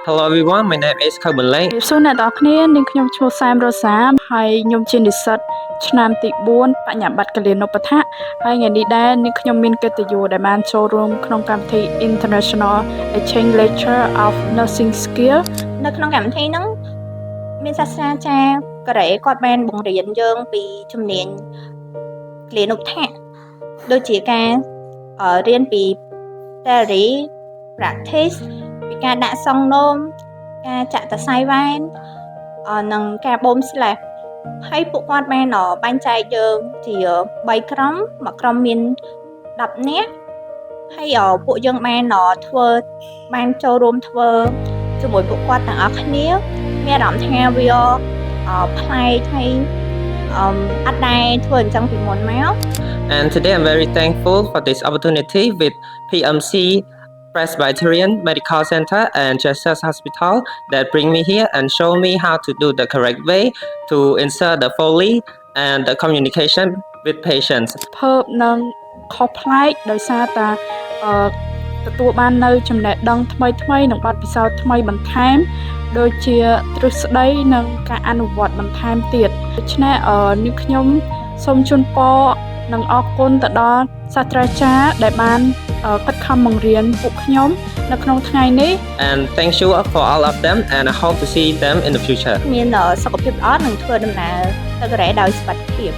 Hello everyone, my name is Khâu Bình Lê. សួរអ្នកទាំងអស់គ្នានាងខ្ញុំឈ្មោះសាមរ៉ូសាហើយខ្ញុំជានិស្សិតឆ្នាំទី4បញ្ញាបត្រកលានុបដ្ឋាហើយថ្ងៃនេះដែរនាងខ្ញុំមានកិត្តិយសដែលបានចូលរួមក្នុងកម្មវិធី International Exchange Lecture of Nursing Skill នៅក្នុងកម្មវិធីហ្នឹងមានសាស្ត្រាចារ្យកូរ៉េគាត់បានបង្រៀនយើងពីជំនាញកលានុបដ្ឋាដូចជាការរៀនពី theory practice ពីការដាក់សង់នោមការចាក់តសៃវ៉ែននិងការបូមស្លេសហើយពួកគាត់បានបែងចែកយើងជា3ក្រុមមួយក្រុមមាន10នាក់ហើយពួកយើងបានចូលរួមធ្វើជាមួយពួកគាត់ទាំងអស់គ្នាមានអារម្មណ៍ថាវាប្លែកហើយអត់ដែរធ្វើអញ្ចឹងពីមុនមក And today I'm very thankful for this opportunity with PMC Presbyterian Medical Center and Jesus Hospital that bring me here and show me how to do the correct way to insert the Foley and the communication with patients. ភើបនឹងខុសប្លែកដោយសារតែទទួលបាននៅចំណេះដឹងថ្មីនិងបទពិសោធន៍ថ្មីបន្ថែមដូចជាទ្រឹស្ដីនិងការអនុវត្តបន្ថែមទៀតដូច្នេះនាងខ្ញុំសូមជូនពរនិងអរគុណទៅដល់សាស្ត្រាចារ្យដែលបានខិតខំបង្រៀនពួកខ្ញុំនៅក្នុងថ្ងៃនេះ And thank you for all of them and I hope to see them in the future. មានសុខភាពល្អនិងធ្វើដំណើរទៅកូរ៉េដោយសុវត្ថិភាព